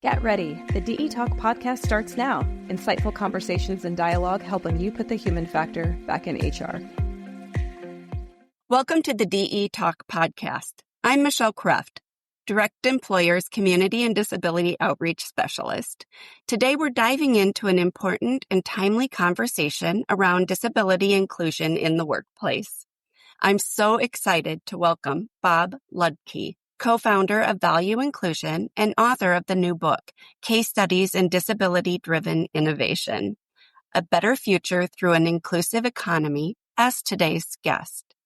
Get ready. The DE Talk podcast starts now. Insightful conversations and dialogue helping you put the human factor back in HR. Welcome to the DE Talk podcast. I'm Michelle Kreft, Direct Employers Community and Disability Outreach Specialist. Today, we're diving into an important and timely conversation around disability inclusion in the workplace. I'm so excited to welcome Bob Ludke, co-founder of Value Inclusion and author of the new book, Case Studies in Disability-Driven Innovation, A Better Future Through an Inclusive Economy, as today's guest.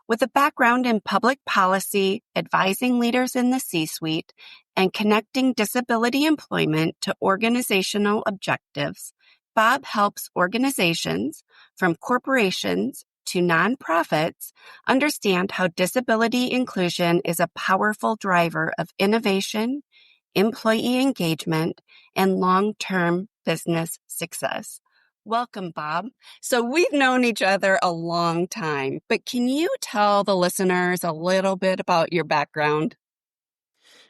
With a background in public policy, advising leaders in the C-suite, and connecting disability employment to organizational objectives, Bob helps organizations, from corporations to nonprofits, understand how disability inclusion is a powerful driver of innovation, employee engagement, and long-term business success. Welcome, Bob. So we've known each other a long time, but can you tell the listeners a little bit about your background?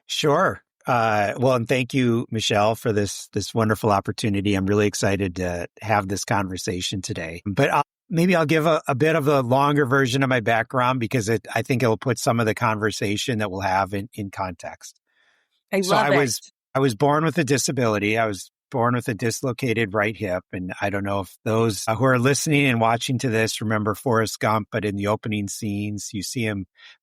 Sure. And thank you, Michelle, for this wonderful opportunity. I'm really excited to have this conversation today. But maybe I'll give a bit of a longer version of my background because I think it'll put some of the conversation that we'll have in context. I was born with a disability. I was born with a dislocated right hip. And I don't know if those who are listening and watching to this remember Forrest Gump, but in the opening scenes, you see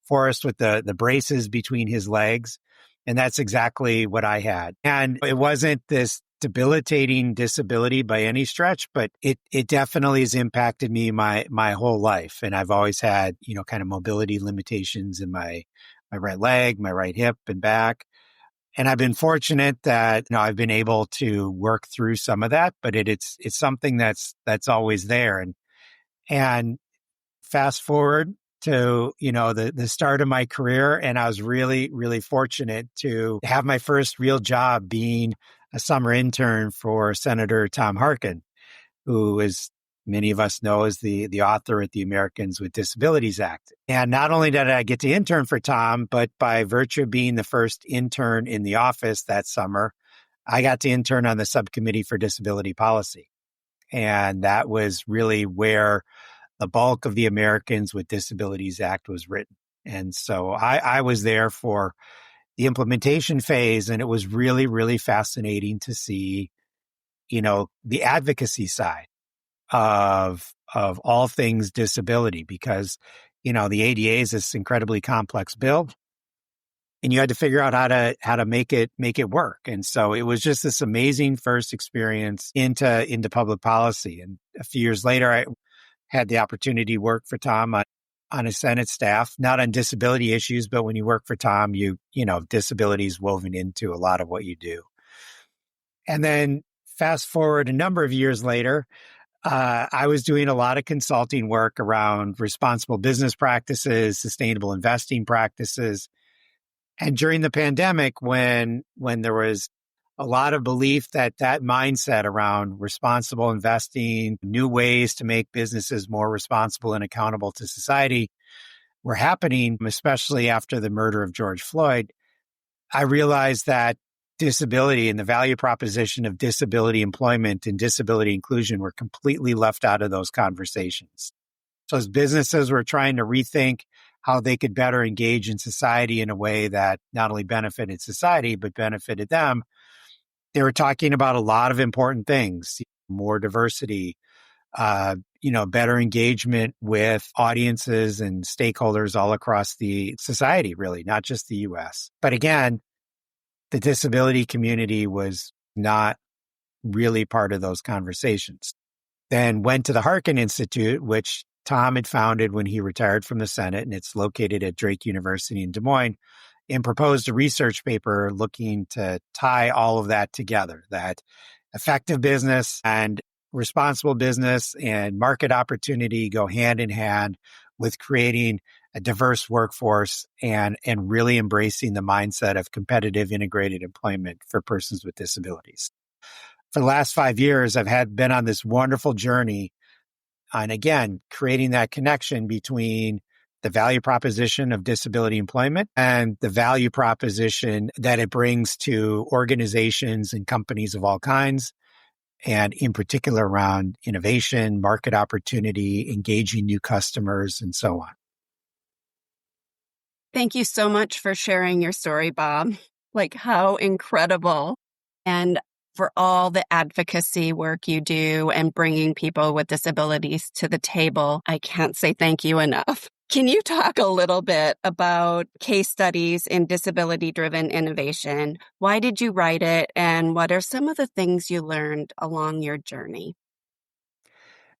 Forrest with the braces between his legs. And that's exactly what I had. And it wasn't this debilitating disability by any stretch, but it definitely has impacted me my whole life. And I've always had, kind of mobility limitations in my right leg, my right hip and back. And I've been fortunate that, I've been able to work through some of that, but it's something that's always there. And fast forward to, the start of my career. And I was really, really fortunate to have my first real job being a summer intern for Senator Tom Harkin, who is, many of us know, is the author at the Americans with Disabilities Act. And not only did I get to intern for Tom, but by virtue of being the first intern in the office that summer, I got to intern on the subcommittee for disability policy. And that was really where the bulk of the Americans with Disabilities Act was written. And so I was there for the implementation phase, and it was really, really fascinating to see, the advocacy side of all things disability, because, the ADA is this incredibly complex bill, and you had to figure out how to make it work. And so it was just this amazing first experience into public policy. And a few years later, I had the opportunity to work for Tom on a Senate staff, not on disability issues, but when you work for Tom, disability is woven into a lot of what you do. And then fast forward a number of years later, I was doing a lot of consulting work around responsible business practices, sustainable investing practices. And during the pandemic, when there was a lot of belief that mindset around responsible investing, new ways to make businesses more responsible and accountable to society were happening, especially after the murder of George Floyd, I realized that disability and the value proposition of disability employment and disability inclusion were completely left out of those conversations. So as businesses were trying to rethink how they could better engage in society in a way that not only benefited society, but benefited them, they were talking about a lot of important things: more diversity, better engagement with audiences and stakeholders all across the society, really, not just the U.S. But again, the disability community was not really part of those conversations. Then went to the Harkin Institute, which Tom had founded when he retired from the Senate, and it's located at Drake University in Des Moines, and proposed a research paper looking to tie all of that together, that effective business and responsible business and market opportunity go hand in hand with creating a diverse workforce and really embracing the mindset of competitive integrated employment for persons with disabilities. For the last 5 years, I've been on this wonderful journey on, again, creating that connection between the value proposition of disability employment and the value proposition that it brings to organizations and companies of all kinds, and in particular around innovation, market opportunity, engaging new customers, and so on. Thank you so much for sharing your story, Bob. Like, how incredible. And for all the advocacy work you do and bringing people with disabilities to the table. I can't say thank you enough. Can you talk a little bit about case studies in disability-driven innovation? Why did you write it, and what are some of the things you learned along your journey?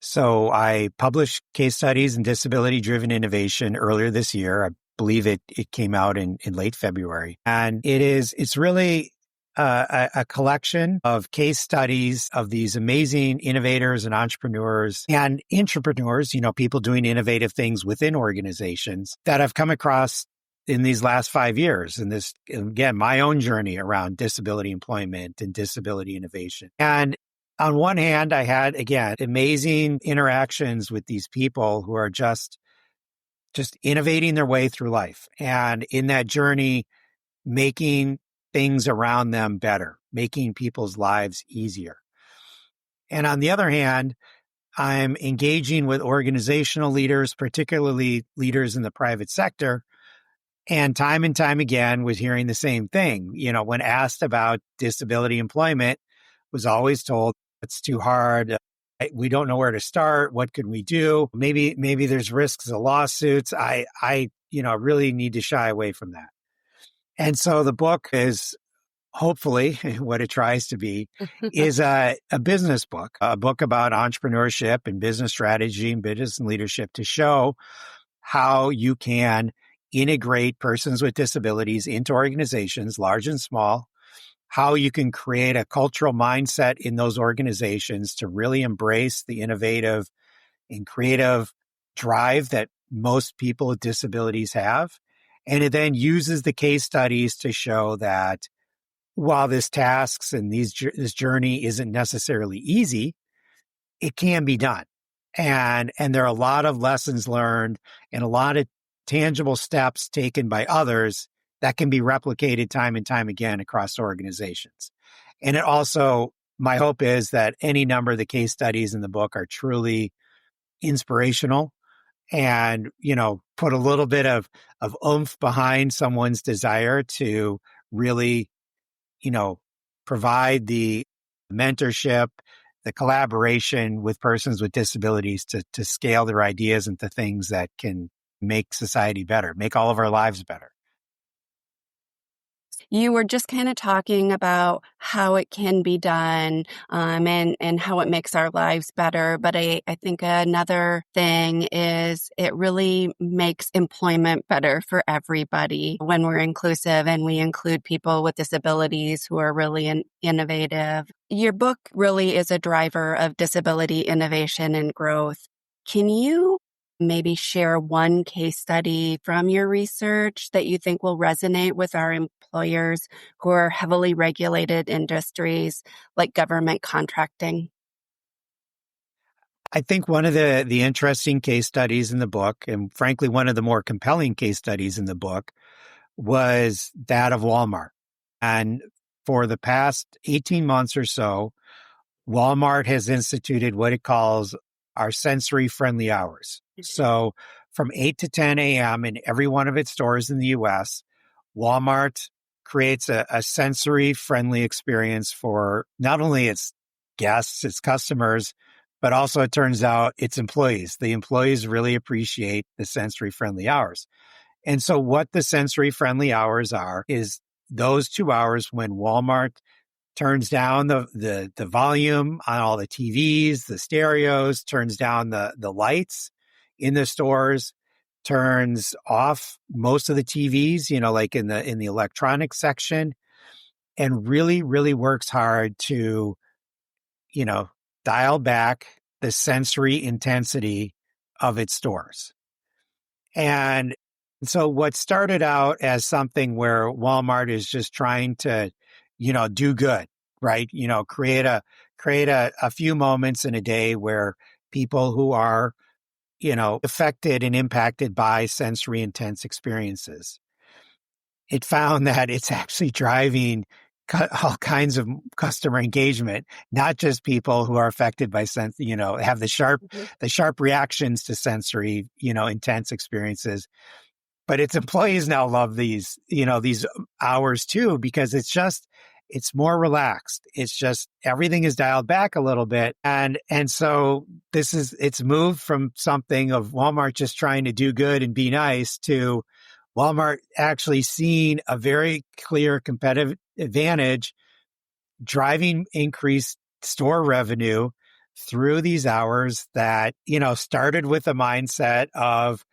So I published case studies in disability-driven innovation earlier this year. I believe it came out in late February. And it's really a collection of case studies of these amazing innovators and entrepreneurs and intrapreneurs, people doing innovative things within organizations that I've come across in these last 5 years. And this, again, my own journey around disability employment and disability innovation. And on one hand, I had, again, amazing interactions with these people who are just innovating their way through life. And in that journey, making things around them better, making people's lives easier. And on the other hand, I'm engaging with organizational leaders, particularly leaders in the private sector. And time again was hearing the same thing. When asked about disability employment, was always told it's too hard. We don't know where to start. What could we do? Maybe there's risks of lawsuits. I really need to shy away from that. And so the book is hopefully what it tries to be is a business book, a book about entrepreneurship and business strategy and business and leadership to show how you can integrate persons with disabilities into organizations, large and small, how you can create a cultural mindset in those organizations to really embrace the innovative and creative drive that most people with disabilities have. And it then uses the case studies to show that while this tasks and this journey isn't necessarily easy, it can be done. And there are a lot of lessons learned and a lot of tangible steps taken by others that can be replicated time and time again across organizations. And it also, my hope is that any number of the case studies in the book are truly inspirational and, put a little bit of oomph behind someone's desire to really, provide the mentorship, the collaboration with persons with disabilities to scale their ideas into things that can make society better, make all of our lives better. You were just kind of talking about how it can be done and how it makes our lives better. But I think another thing is it really makes employment better for everybody when we're inclusive and we include people with disabilities who are really innovative. Your book really is a driver of disability innovation and growth. Can you maybe share one case study from your research that you think will resonate with our employers who are heavily regulated industries like government contracting? I think one of the interesting case studies in the book, and frankly, one of the more compelling case studies in the book, was that of Walmart. And for the past 18 months or so, Walmart has instituted what it calls our sensory-friendly hours. So from 8 to 10 a.m. in every one of its stores in the U.S., Walmart creates a sensory-friendly experience for not only its guests, its customers, but also it turns out its employees. The employees really appreciate the sensory-friendly hours. And so what the sensory-friendly hours are is those 2 hours when Walmart turns down the volume on all the TVs, the stereos, turns down the lights in the stores, turns off most of the TVs, like in the electronics section, and really, really works hard to, dial back the sensory intensity of its stores. And so what started out as something where Walmart is just trying to, do good, right? Create a few moments in a day where people who are affected and impacted by sensory intense experiences. It found that it's actually driving all kinds of customer engagement, not just people who are affected by have the sharp reactions to sensory, intense experiences. But its employees now love these hours too, because it's more relaxed. It's just everything is dialed back a little bit. And so it's moved from something of Walmart just trying to do good and be nice to Walmart actually seeing a very clear competitive advantage, driving increased store revenue through these hours that, started with a mindset of,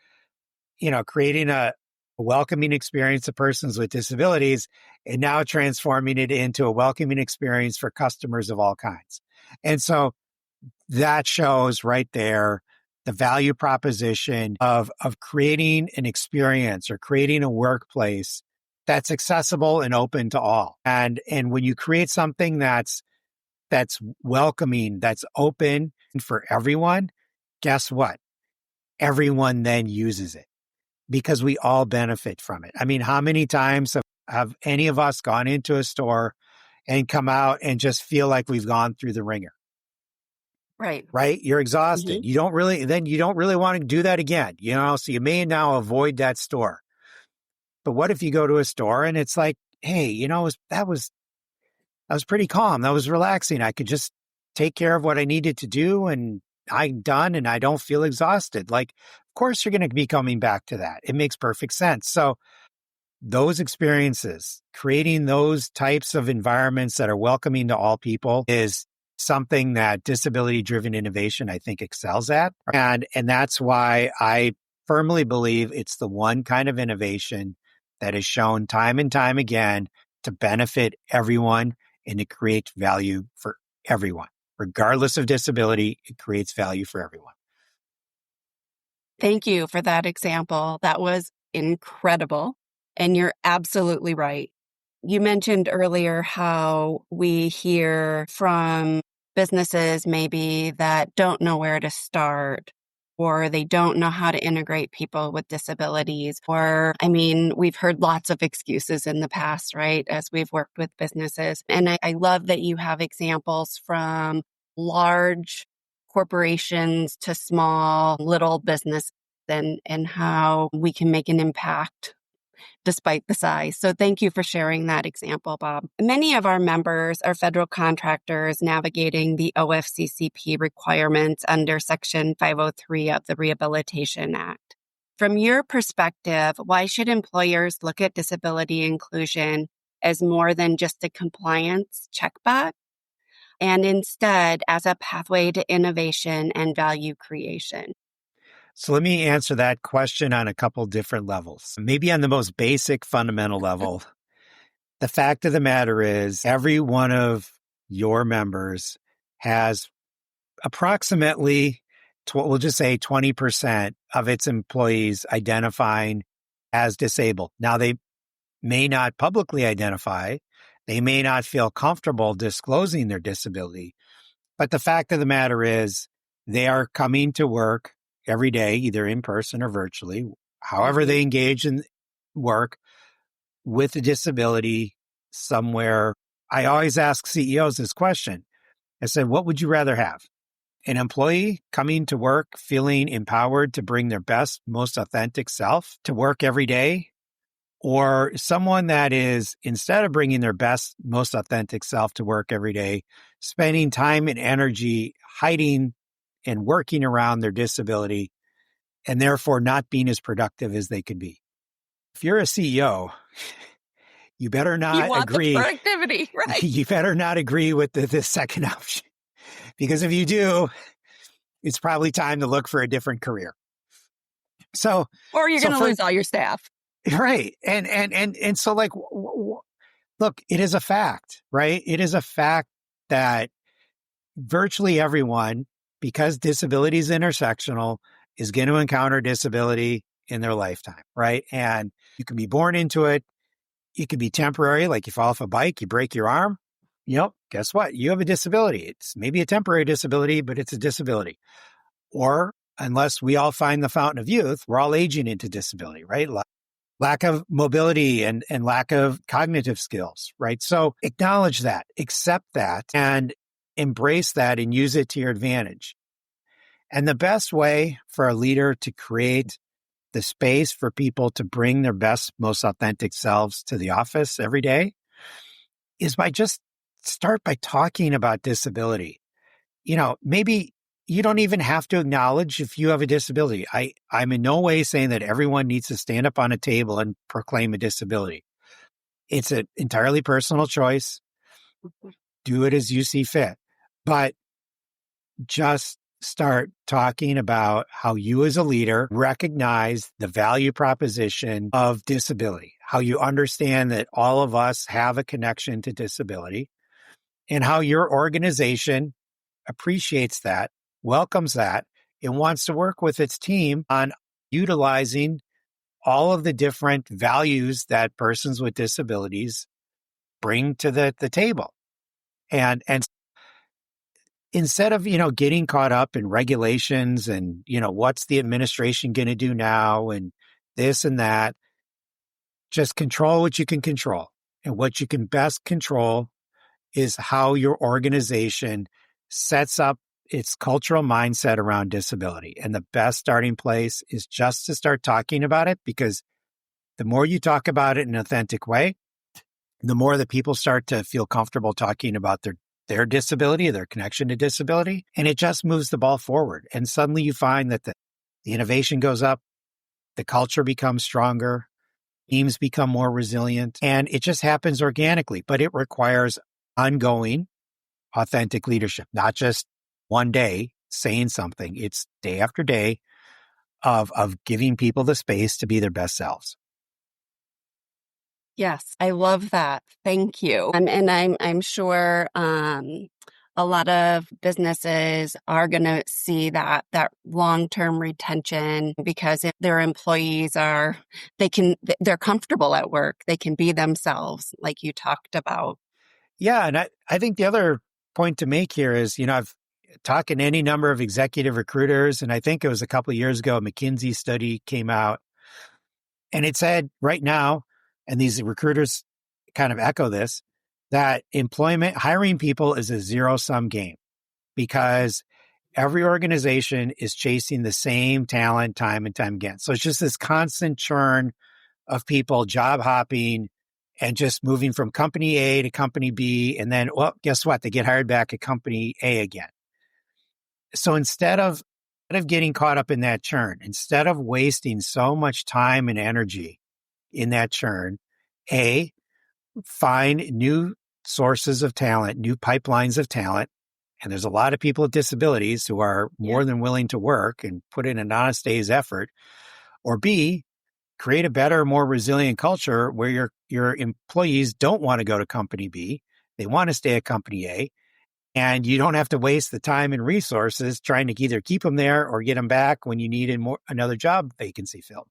creating a welcoming experience of persons with disabilities and now transforming it into a welcoming experience for customers of all kinds. And so that shows right there the value proposition of creating an experience or creating a workplace that's accessible and open to all. And when you create something that's welcoming, that's open for everyone, guess what? Everyone then uses it because we all benefit from it. I mean, how many times have any of us gone into a store and come out and just feel like we've gone through the ringer? Right? You're exhausted. Mm-hmm. You don't really want to do that again, so you may now avoid that store. But what if you go to a store and it's like, hey, that was pretty calm. That was relaxing. I could just take care of what I needed to do and I'm done and I don't feel exhausted. Like, of course you're going to be coming back to that. It makes perfect sense. So those experiences, creating those types of environments that are welcoming to all people is something that disability-driven innovation, I think, excels at. And that's why I firmly believe it's the one kind of innovation that is shown time and time again to benefit everyone and to create value for everyone. Regardless of disability, it creates value for everyone. Thank you for that example. That was incredible. And you're absolutely right. You mentioned earlier how we hear from businesses maybe that don't know where to start, or they don't know how to integrate people with disabilities. We've heard lots of excuses in the past, right, as we've worked with businesses. And I love that you have examples from large corporations to small little business and how we can make an impact despite the size. So thank you for sharing that example, Bob. Many of our members are federal contractors navigating the OFCCP requirements under Section 503 of the Rehabilitation Act. From your perspective, why should employers look at disability inclusion as more than just a compliance checkbox, and instead as a pathway to innovation and value creation? So let me answer that question on a couple different levels. Maybe on the most basic fundamental level, the fact of the matter is every one of your members has approximately, we'll just say 20% of its employees identifying as disabled. Now, they may not publicly identify, they may not feel comfortable disclosing their disability, but the fact of the matter is they are coming to work every day, either in person or virtually, however they engage in work with a disability somewhere. I always ask CEOs this question. I said, what would you rather have? An employee coming to work feeling empowered to bring their best, most authentic self to work every day? Or someone that is, instead of bringing their best, most authentic self to work every day, spending time and energy hiding and working around their disability and therefore not being as productive as they could be? If you're a CEO, you better not agree. The productivity, right? You better not agree with the second option, because if you do, it's probably time to look for a different career. Or you're going to lose all your staff. Right. And so look, it is a fact, right? It is a fact that virtually everyone, because disability is intersectional, is going to encounter disability in their lifetime, right? And you can be born into it. It could be temporary, like you fall off a bike, you break your arm. Guess what? You have a disability. It's maybe a temporary disability, but it's a disability. Or unless we all find the fountain of youth, we're all aging into disability, right? Lack of mobility and lack of cognitive skills, right? So acknowledge that, accept that, and embrace that and use it to your advantage. And the best way for a leader to create the space for people to bring their best, most authentic selves to the office every day is by just start by talking about disability. Maybe you don't even have to acknowledge if you have a disability. I'm in no way saying that everyone needs to stand up on a table and proclaim a disability. It's an entirely personal choice. Do it as you see fit. But just start talking about how you as a leader recognize the value proposition of disability, how you understand that all of us have a connection to disability, and how your organization appreciates that, welcomes that, and wants to work with its team on utilizing all of the different values that persons with disabilities bring to the table. And instead of, getting caught up in regulations and, what's the administration going to do now and this and that, just control what you can control. And what you can best control is how your organization sets up its cultural mindset around disability. And the best starting place is just to start talking about it, because the more you talk about it in an authentic way, the more that people start to feel comfortable talking about their disability, their connection to disability, and it just moves the ball forward. And suddenly you find that the innovation goes up, the culture becomes stronger, teams become more resilient, and it just happens organically. But it requires ongoing, authentic leadership, not just one day saying something. It's day after day of giving people the space to be their best selves. Yes, I love that. Thank you. And I'm sure a lot of businesses are going to see that long-term retention, because if their employees they're comfortable at work, they can be themselves, like you talked about. Yeah, and I think the other point to make here is, I've talked to any number of executive recruiters, and I think it was a couple of years ago, a McKinsey study came out, and it said right now, and these recruiters kind of echo this, that hiring people is a zero-sum game, because every organization is chasing the same talent time and time again. So it's just this constant churn of people job hopping and just moving from company A to company B. And then, well, guess what? They get hired back at company A again. So instead of getting caught up in that churn, instead of wasting so much time and energy in that churn, find new sources of talent, new pipelines of talent. And there's a lot of people with disabilities who are more than willing to work and put in an honest day's effort. Or B, create a better, more resilient culture where your employees don't want to go to company B. They want to stay at company A. And you don't have to waste the time and resources trying to either keep them there or get them back when you need another job vacancy filled.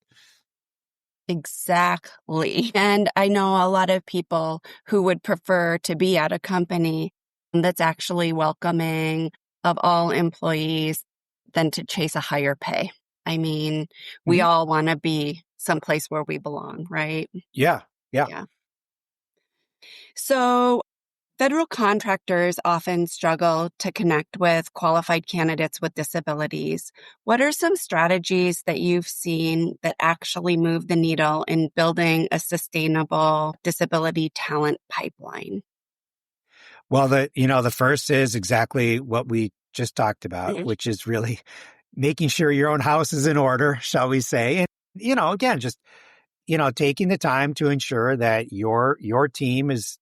Exactly. And I know a lot of people who would prefer to be at a company that's actually welcoming of all employees than to chase a higher pay. I mean, we all want to be someplace where we belong, right? Yeah. So federal contractors often struggle to connect with qualified candidates with disabilities. What are some strategies that you've seen that actually move the needle in building a sustainable disability talent pipeline? Well, the first is exactly what we just talked about, which is really making sure your own house is in order, shall we say. And, again, just, taking the time to ensure that your team is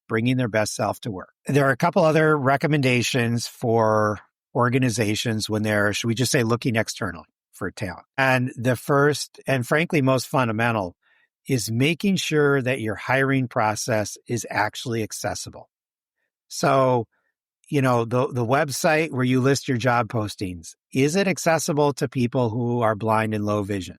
bringing their best self to work. There are a couple other recommendations for organizations when they're, should we just say, looking externally for talent. And the first and frankly most fundamental is making sure that your hiring process is actually accessible. So, the website where you list your job postings, is it accessible to people who are blind and low vision?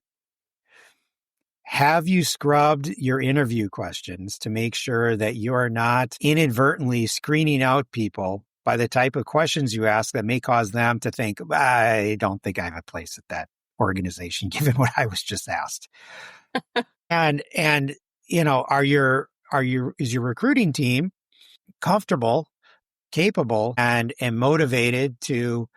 Have you scrubbed your interview questions to make sure that you are not inadvertently screening out people by the type of questions you ask that may cause them to think, I don't think I have a place at that organization, given what I was just asked. And is your recruiting team comfortable, capable, and motivated to,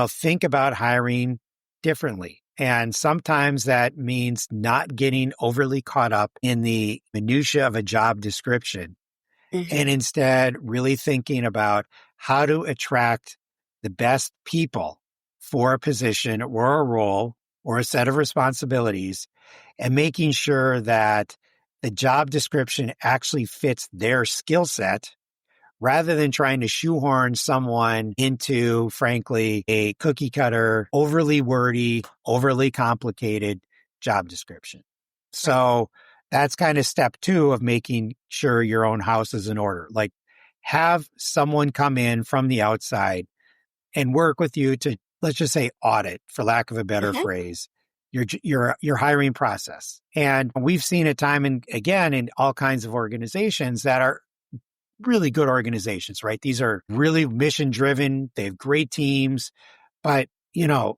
think about hiring differently? And sometimes that means not getting overly caught up in the minutia of a job description, and instead really thinking about how to attract the best people for a position or a role or a set of responsibilities, and making sure that the job description actually fits their skill set, rather than trying to shoehorn someone into, frankly, a cookie cutter, overly wordy, overly complicated job description. So that's kind of step 2 of making sure your own house is in order. Like, have someone come in from the outside and work with you to, let's just say, audit, for lack of a better phrase, your hiring process. And we've seen it time and again in all kinds of organizations that are really good organizations, right? These are really mission driven. They have great teams, but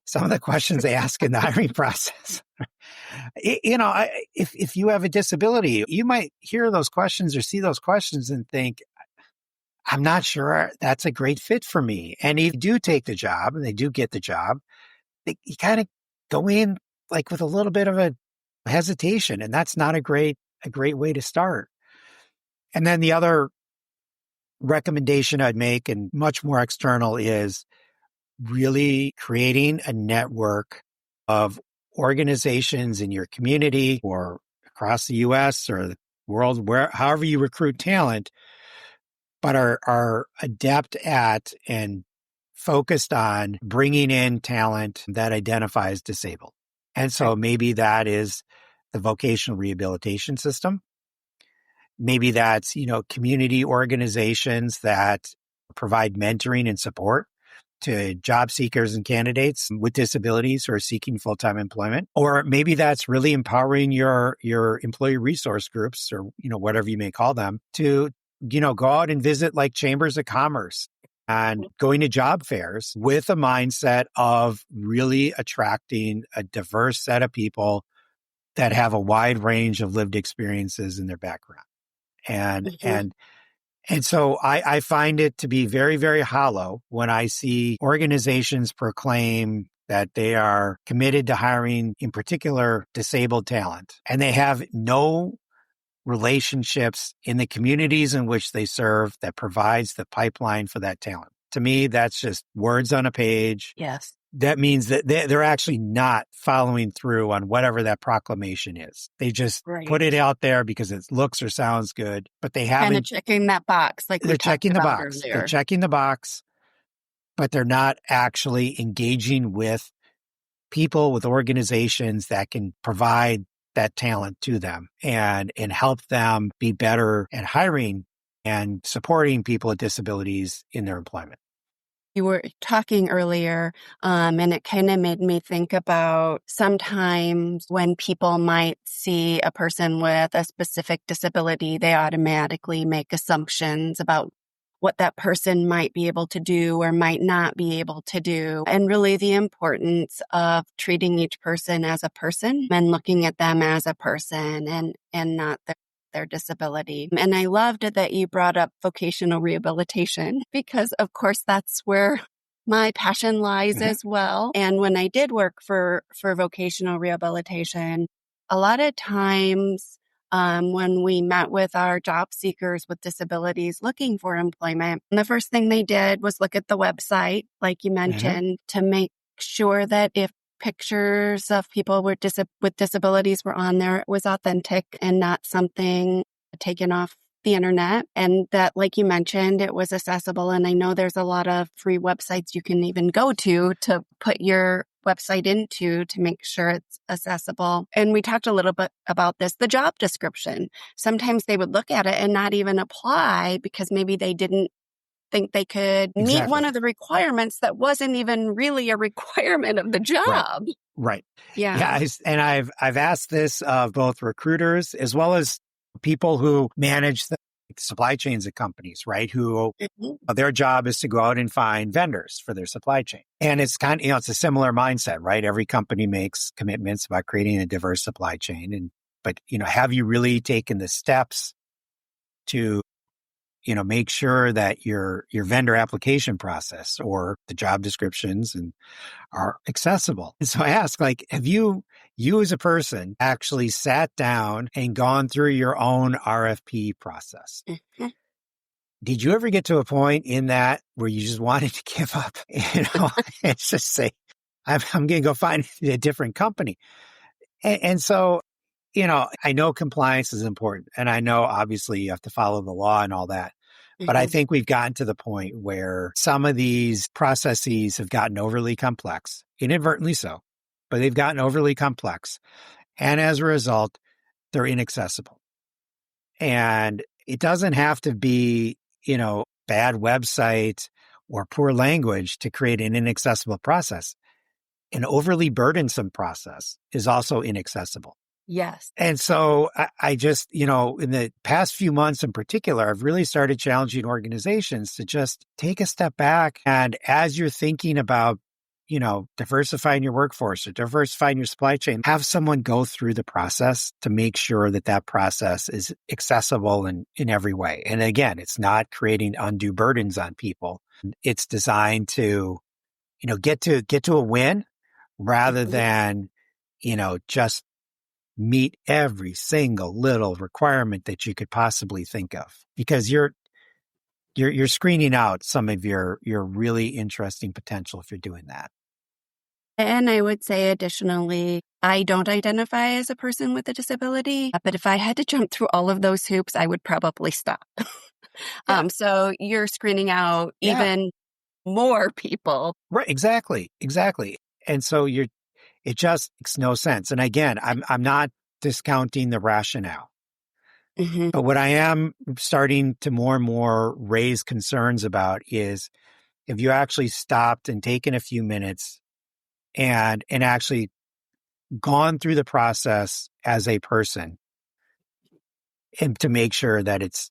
some of the questions they ask in the hiring process, if you have a disability, you might hear those questions or see those questions and think, I'm not sure that's a great fit for me. And if you do take the job and they do get the job, you kind of go in like with a little bit of a hesitation, and that's not a great way to start. And then the other recommendation I'd make, and much more external, is really creating a network of organizations in your community or across the US or the world, however you recruit talent, but are adept at and focused on bringing in talent that identifies disabled. And so maybe that is the vocational rehabilitation system. Maybe that's, community organizations that provide mentoring and support to job seekers and candidates with disabilities who are seeking full-time employment. Or maybe that's really empowering your employee resource groups, or, whatever you may call them, to, go out and visit like chambers of commerce and going to job fairs with a mindset of really attracting a diverse set of people that have a wide range of lived experiences in their background. And so I find it to be very, very hollow when I see organizations proclaim that they are committed to hiring, in particular, disabled talent, and they have no relationships in the communities in which they serve that provides the pipeline for that talent. To me, that's just words on a page. Yes. That means that they're actually not following through on whatever that proclamation is. They just put it out there because it looks or sounds good, but they haven't. Kind of checking that box, like they're checking the box. Earlier. They're checking the box, but they're not actually engaging with people, with organizations that can provide that talent to them and help them be better at hiring and supporting people with disabilities in their employment. You were talking earlier, and it kind of made me think about sometimes when people might see a person with a specific disability, they automatically make assumptions about what that person might be able to do or might not be able to do. And really the importance of treating each person as a person and looking at them as a person and not their disability. And I loved that you brought up vocational rehabilitation because, of course, that's where my passion lies as well. And when I did work for vocational rehabilitation, a lot of times when we met with our job seekers with disabilities looking for employment, the first thing they did was look at the website, like you mentioned, to make sure that if pictures of people with disabilities were on there, it was authentic and not something taken off the internet, and that, like you mentioned, it was accessible. And I know there's a lot of free websites you can even go to put your website into to make sure it's accessible. And we talked a little bit about this, the job description. Sometimes they would look at it and not even apply because maybe they didn't think they could meet one of the requirements that wasn't even really a requirement of the job. Right. Yeah. And I've asked this of both recruiters as well as people who manage the like supply chains of companies, right? Who Mhm. their job is to go out and find vendors for their supply chain. And it's kind of, it's a similar mindset, right? Every company makes commitments about creating a diverse supply chain. But have you really taken the steps to, make sure that your vendor application process or the job descriptions are accessible? And so I ask, like, have you as a person actually sat down and gone through your own RFP process? Mhm. Did you ever get to a point in that where you just wanted to give up, and just say, I'm going to go find a different company? And so, I know compliance is important, and I know obviously you have to follow the law and all that. But I Mhm. think we've gotten to the point where some of these processes have gotten overly complex, inadvertently so, but they've gotten overly complex. And as a result, they're inaccessible. And it doesn't have to be, bad website or poor language to create an inaccessible process. An overly burdensome process is also inaccessible. Yes. And so I just, in the past few months in particular, I've really started challenging organizations to just take a step back. And as you're thinking about, diversifying your workforce or diversifying your supply chain, have someone go through the process to make sure that that process is accessible in every way. And again, it's not creating undue burdens on people. It's designed to, get to a win rather Mhm. than, just meet every single little requirement that you could possibly think of, because you're screening out some of your really interesting potential if you're doing that. And I would say additionally, I don't identify as a person with a disability, but if I had to jump through all of those hoops, I would probably stop. Yeah. So you're screening out Yeah. even more people. Right. Exactly. And so it just makes no sense. And again, I'm not discounting the rationale, Mhm. but what I am starting to more and more raise concerns about is if you actually stopped and taken a few minutes and actually gone through the process as a person and to make sure that it's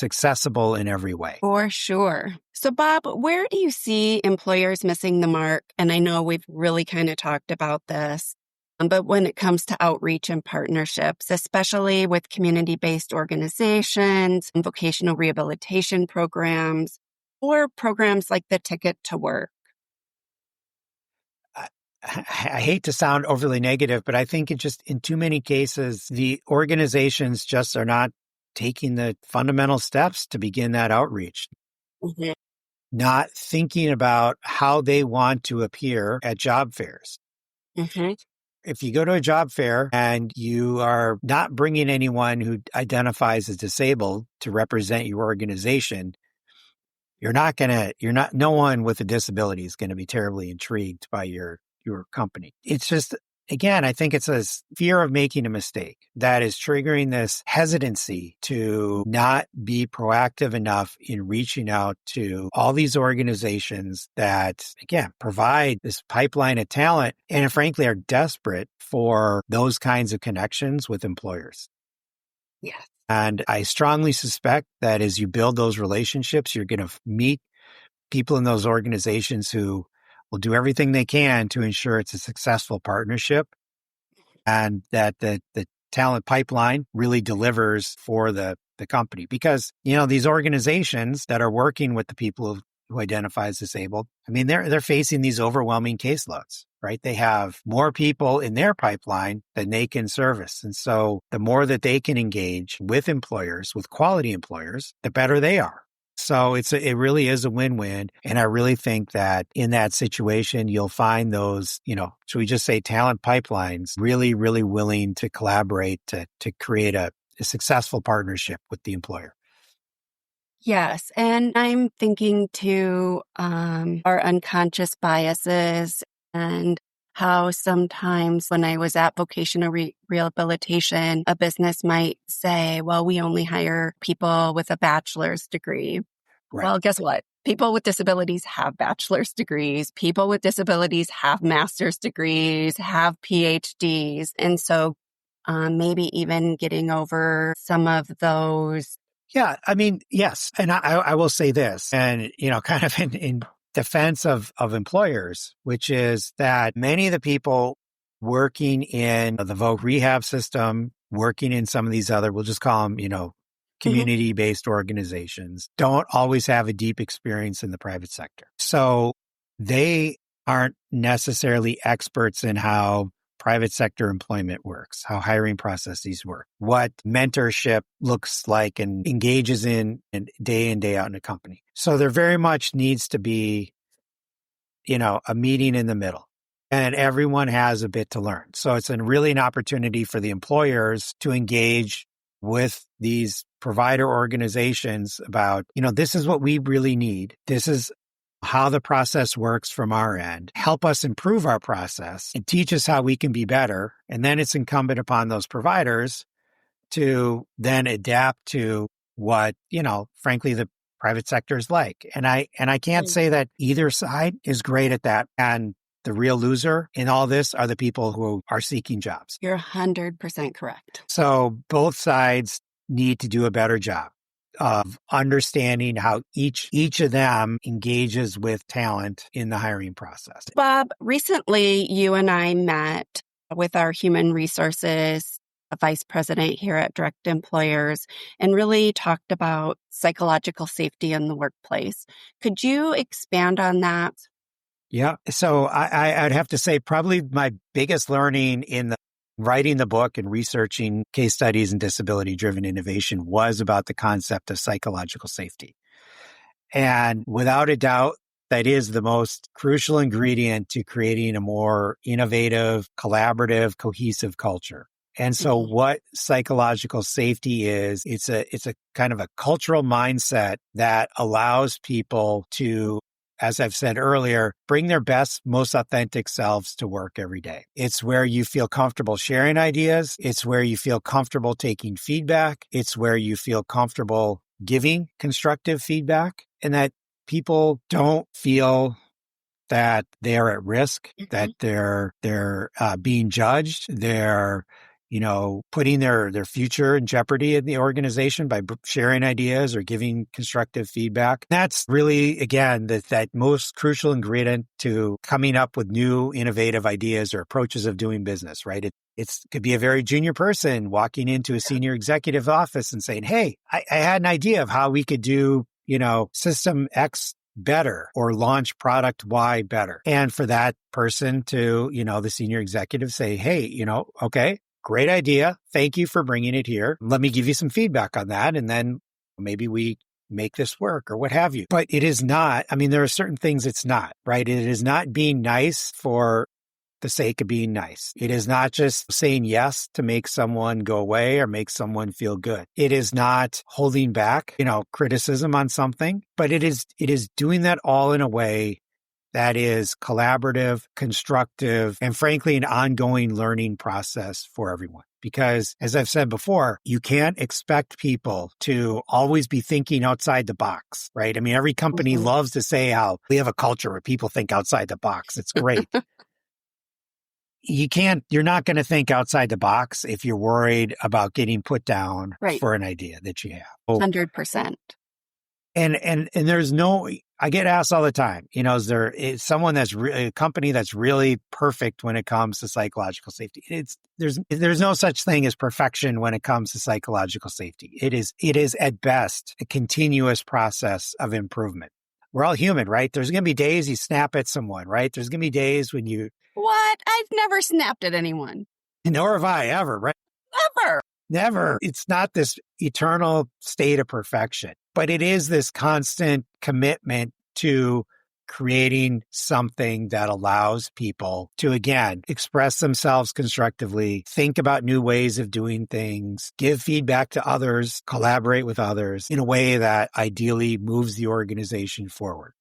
accessible in every way. For sure. So, Bob, where do you see employers missing the mark? And I know we've really kind of talked about this, but when it comes to outreach and partnerships, especially with community based organizations and vocational rehabilitation programs, or programs like the Ticket to Work. I, I hate to sound overly negative, but I think it just in too many cases, the organizations just are not taking the fundamental steps to begin that outreach, Mhm. not thinking about how they want to appear at job fairs. Mhm. If you go to a job fair and you are not bringing anyone who identifies as disabled to represent your organization, no one with a disability is going to be terribly intrigued by your company. It's just, again, I think it's a fear of making a mistake that is triggering this hesitancy to not be proactive enough in reaching out to all these organizations that, again, provide this pipeline of talent and frankly are desperate for those kinds of connections with employers. Yes. And I strongly suspect that as you build those relationships, you're going to meet people in those organizations who will do everything they can to ensure it's a successful partnership and that the talent pipeline really delivers for the company. Because, these organizations that are working with the people who identify as disabled, I mean, they're facing these overwhelming caseloads, right? They have more people in their pipeline than they can service. And so the more that they can engage with employers, with quality employers, the better they are. So it really is a win-win. And I really think that in that situation, you'll find those, should we just say talent pipelines really, really willing to collaborate to create a successful partnership with the employer. Yes. And I'm thinking to our unconscious biases and how sometimes when I was at vocational rehabilitation, a business might say, well, we only hire people with a bachelor's degree. Right. Well, guess what? People with disabilities have bachelor's degrees. People with disabilities have master's degrees, have PhDs. And so maybe even getting over some of those Yeah, I mean, yes. And I will say this, and, kind of in defense of employers, which is that many of the people working in the Voc rehab system, working in some of these other, we'll just call them, community-based organizations, don't always have a deep experience in the private sector. So they aren't necessarily experts in how private sector employment works, how hiring processes work, what mentorship looks like and engages in day out in a company. So there very much needs to be, a meeting in the middle, and everyone has a bit to learn. So it's really an opportunity for the employers to engage with these provider organizations about, this is what we really need. This is how the process works from our end, help us improve our process and teach us how we can be better. And then it's incumbent upon those providers to then adapt to what, frankly, the private sector is like. And I can't say that either side is great at that. And the real loser in all this are the people who are seeking jobs. You're 100% correct. So both sides need to do a better job of understanding how each of them engages with talent in the hiring process. Bob, recently you and I met with our human resources vice president here at Direct Employers and really talked about psychological safety in the workplace. Could you expand on that? Yeah. So I'd have to say probably my biggest learning in writing the book and researching case studies and disability-driven innovation was about the concept of psychological safety. And without a doubt, that is the most crucial ingredient to creating a more innovative, collaborative, cohesive culture. And so what psychological safety is, it's a kind of a cultural mindset that allows people to, as I've said earlier, bring their best, most authentic selves to work every day. It's where you feel comfortable sharing ideas. It's where you feel comfortable taking feedback. It's where you feel comfortable giving constructive feedback, and that people don't feel that they're at risk, that they're being judged, they're putting their future in jeopardy in the organization by sharing ideas or giving constructive feedback. That's really, again, that most crucial ingredient to coming up with new innovative ideas or approaches of doing business, right? It could be a very junior person walking into a senior executive office and saying, hey, I had an idea of how we could do, system X better or launch product Y better. And for that person to, the senior executive say, hey, okay, great idea. Thank you for bringing it here. Let me give you some feedback on that. And then maybe we make this work or what have you. But it is not, there are certain things it's not, right? It is not being nice for the sake of being nice. It is not just saying yes to make someone go away or make someone feel good. It is not holding back, criticism on something, but it is doing that all in a way that is collaborative, constructive, and frankly, an ongoing learning process for everyone. Because as I've said before, you can't expect people to always be thinking outside the box, right? Every company loves to say how we have a culture where people think outside the box. It's great. You're not going to think outside the box if you're worried about getting put down for an idea that you have. 100%. And there's no, I get asked all the time, is there someone a company that's really perfect when it comes to psychological safety? There's no such thing as perfection when it comes to psychological safety. It is at best a continuous process of improvement. We're all human, right? There's going to be days you snap at someone, right? There's going to be days when you... What? I've never snapped at anyone. Nor have I ever, right? Never. It's not this eternal state of perfection, but it is this constant commitment to creating something that allows people to, again, express themselves constructively, think about new ways of doing things, give feedback to others, collaborate with others in a way that ideally moves the organization forward.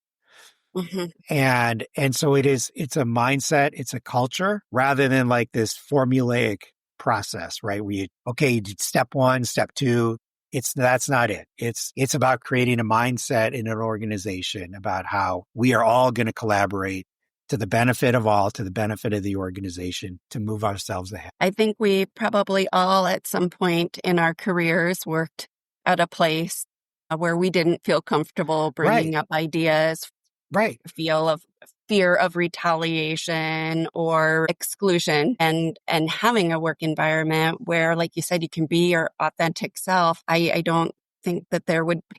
And so it's a mindset, it's a culture rather than like this formulaic process, right? Where you did step one, step two. That's not it. It's about creating a mindset in an organization about how we are all going to collaborate to the benefit of all, to the benefit of the organization, to move ourselves ahead. I think we probably all at some point in our careers worked at a place where we didn't feel comfortable bringing up ideas, Right. fear of retaliation or exclusion, and having a work environment where, like you said, you can be your authentic self. I don't think that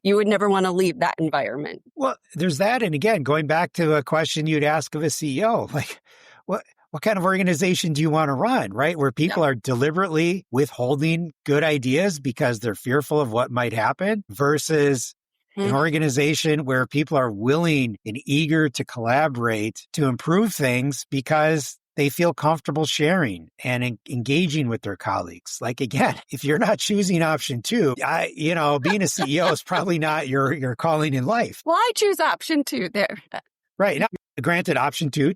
you would never want to leave that environment. Well, there's that. And again, going back to a question you'd ask of a CEO, like what kind of organization do you want to run, right? Where people are deliberately withholding good ideas because they're fearful of what might happen versus an organization where people are willing and eager to collaborate to improve things because they feel comfortable sharing and engaging with their colleagues. Like, again, if you're not choosing option two, being a CEO is probably not your calling in life. Well, I choose option two there. Right. Now, granted, option two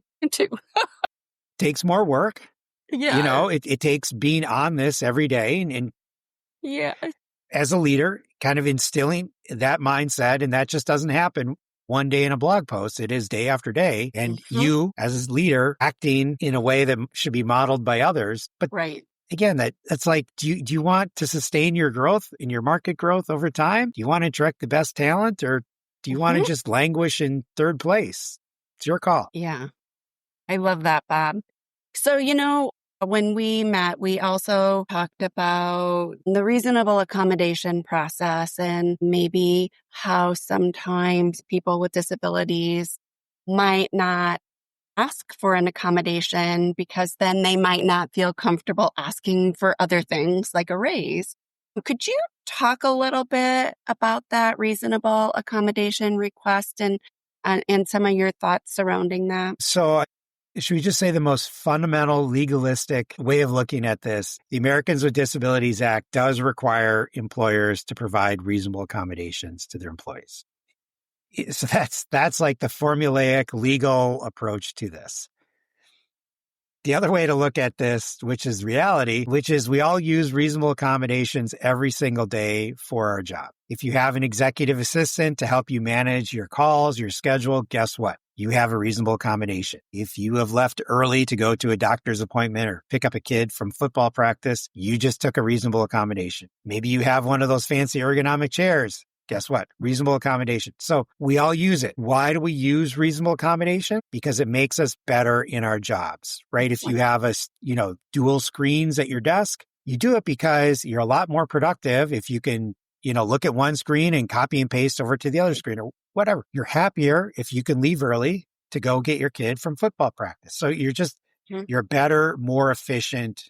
takes more work. Yeah. It takes being on this every day and yeah. As a leader, kind of instilling that mindset. And that just doesn't happen one day in a blog post. It is day after day. And you, as a leader, acting in a way that should be modeled by others. But again, that's like, do you want to sustain your growth and your market growth over time? Do you want to attract the best talent, or do you want to just languish in third place? It's your call. Yeah. I love that, Bob. So, when we met, we also talked about the reasonable accommodation process and maybe how sometimes people with disabilities might not ask for an accommodation because then they might not feel comfortable asking for other things like a raise. Could you talk a little bit about that reasonable accommodation request and some of your thoughts surrounding that? So, should we just say the most fundamental legalistic way of looking at this? The Americans with Disabilities Act does require employers to provide reasonable accommodations to their employees. So that's like the formulaic legal approach to this. The other way to look at this, which is reality, which is we all use reasonable accommodations every single day for our job. If you have an executive assistant to help you manage your calls, your schedule, guess what? You have a reasonable accommodation. If you have left early to go to a doctor's appointment or pick up a kid from football practice, you just took a reasonable accommodation. Maybe you have one of those fancy ergonomic chairs. Guess what? Reasonable accommodation. So we all use it. Why do we use reasonable accommodation? Because it makes us better in our jobs, right? If you have dual screens at your desk, you do it because you're a lot more productive if you can, look at one screen and copy and paste over to the other screen or whatever. You're happier if you can leave early to go get your kid from football practice. So you're a better, more efficient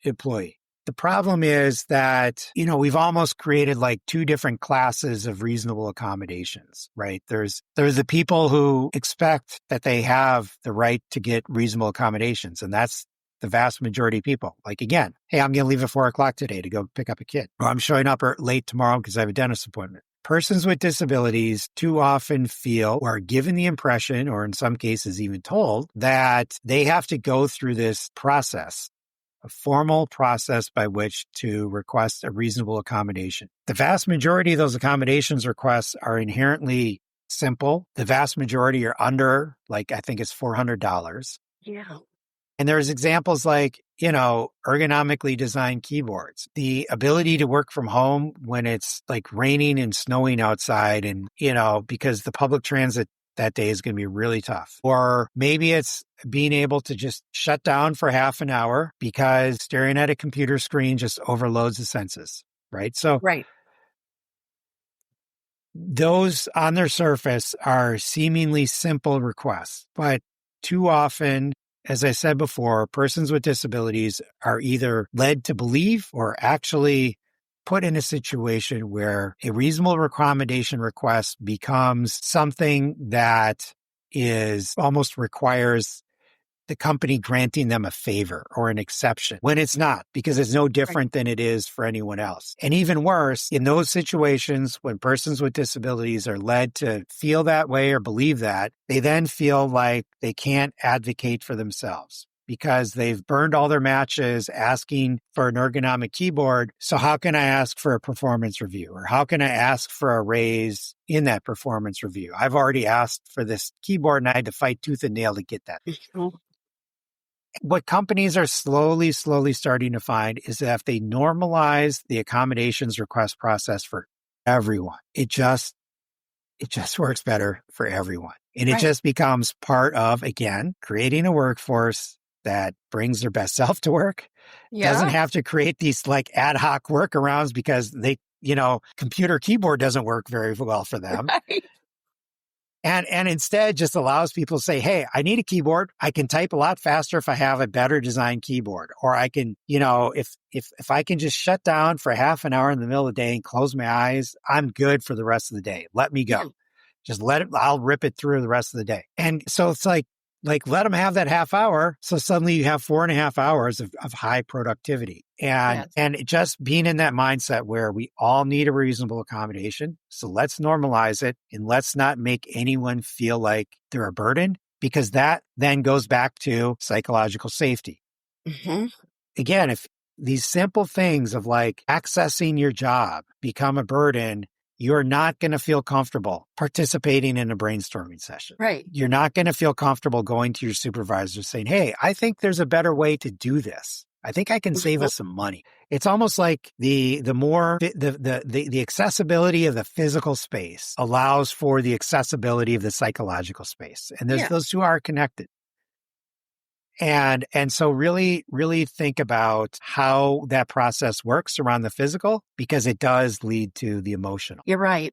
employee. The problem is that, we've almost created like two different classes of reasonable accommodations, right? There's the people who expect that they have the right to get reasonable accommodations. And that's the vast majority of people. Like, again, hey, I'm going to leave at 4:00 today to go pick up a kid. Or I'm showing up late tomorrow because I have a dentist appointment. Persons with disabilities too often feel or are given the impression, or in some cases even told, that they have to go through this process, a formal process by which to request a reasonable accommodation. The vast majority of those accommodations requests are inherently simple. The vast majority are under, I think it's $400. Yeah. And there's examples like, ergonomically designed keyboards, the ability to work from home when it's like raining and snowing outside and, because the public transit that day is going to be really tough. Or maybe it's being able to just shut down for half an hour because staring at a computer screen just overloads the senses, right? So those on their surface are seemingly simple requests, but too often, as I said before, persons with disabilities are either led to believe or actually put in a situation where a reasonable accommodation request becomes something that almost requires the company granting them a favor or an exception when it's not, because it's no different than it is for anyone else. And even worse, in those situations when persons with disabilities are led to feel that way or believe that, they then feel like they can't advocate for themselves because they've burned all their matches asking for an ergonomic keyboard. So how can I ask for a performance review? Or how can I ask for a raise in that performance review? I've already asked for this keyboard and I had to fight tooth and nail to get that. What companies are slowly starting to find is that if they normalize the accommodations request process for everyone. It just works better for everyone. And it Right. just becomes part of, again, creating a workforce that brings their best self to work. Doesn't Yeah. have to create these like ad hoc workarounds because computer keyboard doesn't work very well for them. Right. And instead just allows people to say, hey, I need a keyboard. I can type a lot faster if I have a better designed keyboard. Or I can, if I can just shut down for half an hour in the middle of the day and close my eyes, I'm good for the rest of the day. Let me go. Yeah. Just I'll rip it through the rest of the day. And so it's like let them have that half hour. So suddenly you have 4.5 hours of high productivity. And just being in that mindset where we all need a reasonable accommodation. So let's normalize it and let's not make anyone feel like they're a burden, because that then goes back to psychological safety. Mm-hmm. Again, if these simple things of like accessing your job become a burden, you're not going to feel comfortable participating in a brainstorming session. Right. You're not going to feel comfortable going to your supervisor saying, hey, I think there's a better way to do this. I think I can save us some money. It's almost like the accessibility of the physical space allows for the accessibility of the psychological space. And those two are connected. And so really, really think about how that process works around the physical, because it does lead to the emotional. You're right.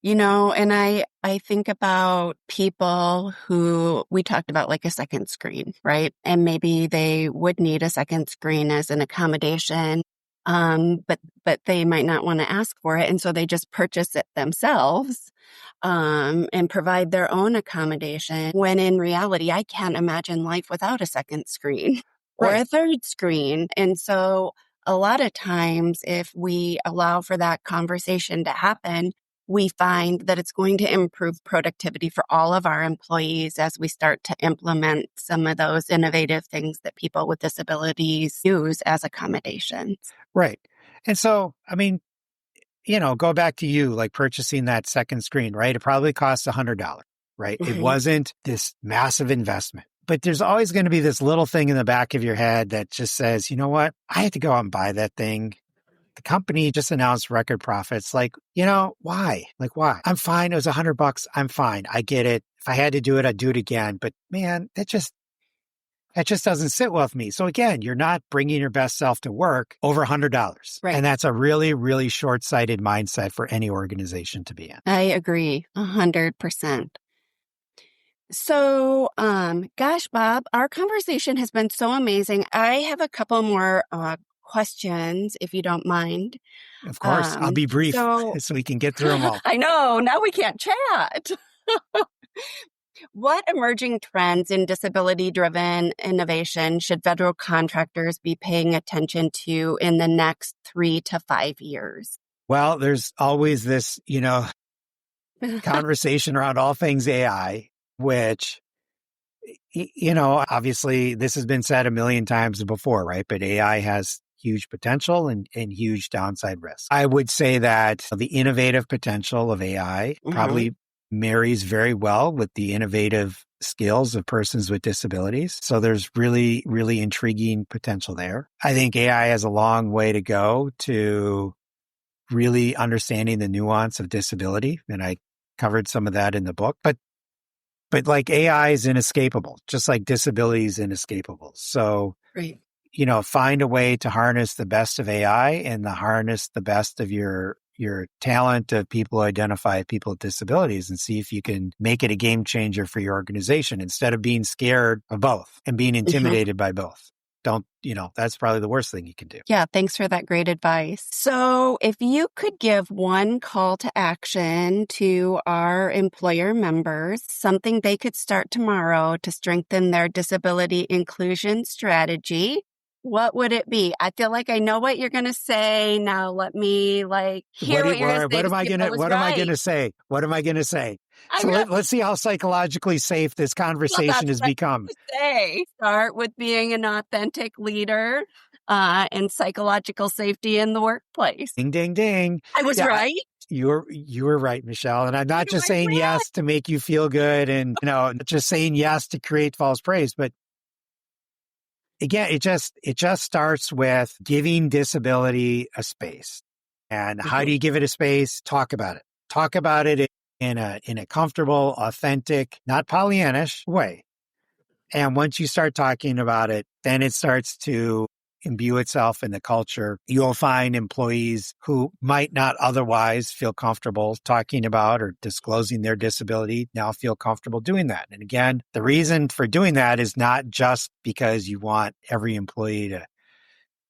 And I think about people who we talked about like a second screen, right? And maybe they would need a second screen as an accommodation. But they might not want to ask for it. And so they just purchase it themselves, and provide their own accommodation, when in reality, I can't imagine life without a second screen or a third screen. And so a lot of times, if we allow for that conversation to happen, we find that it's going to improve productivity for all of our employees as we start to implement some of those innovative things that people with disabilities use as accommodations. Right. And so, I mean, go back to you, like purchasing that second screen, right? It probably costs $100, right? Mm-hmm. It wasn't this massive investment. But there's always going to be this little thing in the back of your head that just says, you know what? I had to go out and buy that thing. The company just announced record profits. Like, why? Like, why? I'm fine. It was $100. I'm fine. I get it. If I had to do it, I'd do it again. But man, that just doesn't sit well with me. So again, you're not bringing your best self to work over $100. Right. And that's a really, really short-sighted mindset for any organization to be in. I agree 100%. So, gosh, Bob, our conversation has been so amazing. I have a couple more questions, if you don't mind. Of course. I'll be brief so we can get through them all. I know. Now we can't chat. What emerging trends in disability-driven innovation should federal contractors be paying attention to in the next 3 to 5 years? Well, there's always this, conversation around all things AI, which, obviously this has been said a million times before, right? But AI has huge potential and huge downside risks. I would say that the innovative potential of AI probably marries very well with the innovative skills of persons with disabilities. So there's really, really intriguing potential there. I think AI has a long way to go to really understanding the nuance of disability. And I covered some of that in the book. But like AI is inescapable, just like disability is inescapable. So, find a way to harness the best of AI and harness the best of your talent of people who identify people with disabilities, and see if you can make it a game changer for your organization instead of being scared of both and being intimidated by both. That's probably the worst thing you can do. Yeah, thanks for that great advice. So if you could give one call to action to our employer members, something they could start tomorrow to strengthen their disability inclusion strategy, what would it be? I feel like I know what you're going to say. Now let me hear what you're going to say. What am I going to say? What am I going to say? So let's see how psychologically safe this conversation has become. Start with being an authentic leader and psychological safety in the workplace. Ding, ding, ding. I was right. You were right, Michelle. And I'm not just saying yes to make you feel good and, not just saying yes to create false praise, but again, it just starts with giving disability a space. And how do you give it a space? Talk about it. Talk about it in a comfortable, authentic, not Pollyannish way. And once you start talking about it, then it starts to imbue itself in the culture. You'll find employees who might not otherwise feel comfortable talking about or disclosing their disability now feel comfortable doing that. And again, the reason for doing that is not just because you want every employee to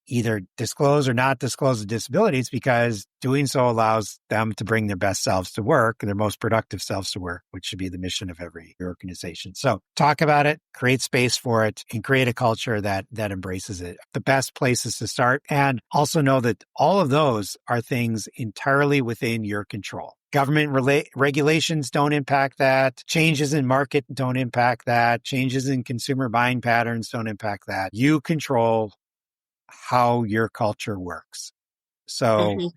either disclose or not disclose the disability. It's because doing so allows them to bring their best selves to work, their most productive selves to work, which should be the mission of every organization. So talk about it, create space for it, and create a culture that embraces it. The best places to start. And also know that all of those are things entirely within your control. Government regulations don't impact that. Changes in market don't impact that. Changes in consumer buying patterns don't impact that. You control how your culture works. So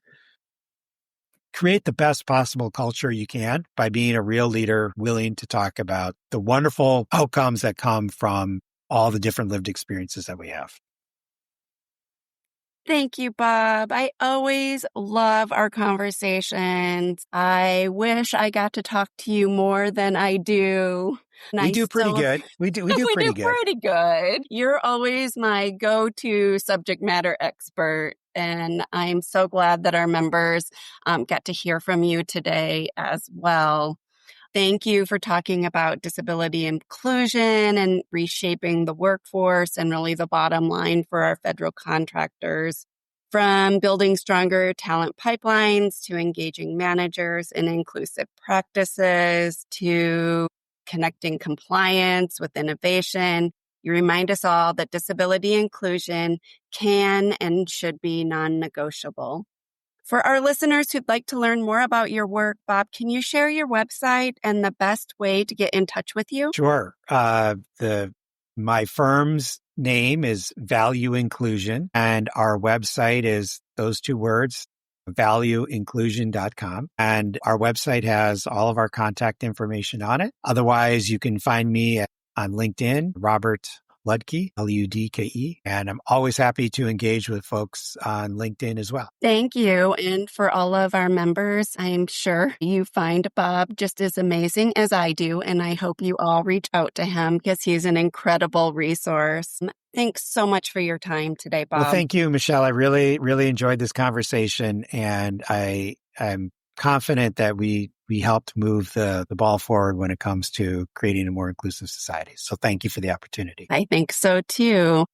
create the best possible culture you can by being a real leader, willing to talk about the wonderful outcomes that come from all the different lived experiences that we have. Thank you, Bob. I always love our conversations. I wish I got to talk to you more than I do. We do pretty good. We do pretty good. You're always my go-to subject matter expert, and I'm so glad that our members get to hear from you today as well. Thank you for talking about disability inclusion and reshaping the workforce and really the bottom line for our federal contractors. From building stronger talent pipelines to engaging managers in inclusive practices to connecting compliance with innovation, you remind us all that disability inclusion can and should be non-negotiable. For our listeners who'd like to learn more about your work, Bob, can you share your website and the best way to get in touch with you? Sure. My firm's name is Value Inclusion, and our website is those two words, valueinclusion.com. And our website has all of our contact information on it. Otherwise, you can find me on LinkedIn, Robert Ludke, Ludke, and I'm always happy to engage with folks on LinkedIn as well. Thank you. And for all of our members, I'm sure you find Bob just as amazing as I do, and I hope you all reach out to him because he's an incredible resource. Thanks so much for your time today, Bob. Well, thank you, Michelle. I really, really enjoyed this conversation, and I'm confident that we helped move the ball forward when it comes to creating a more inclusive society. So thank you for the opportunity. I think so too.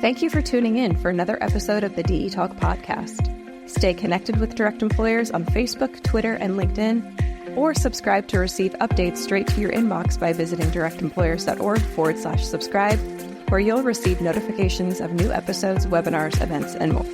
Thank you for tuning in for another episode of the DE Talk podcast. Stay connected with direct employers on Facebook, Twitter, and LinkedIn, or subscribe to receive updates straight to your inbox by visiting directemployers.org/subscribe, where you'll receive notifications of new episodes, webinars, events, and more.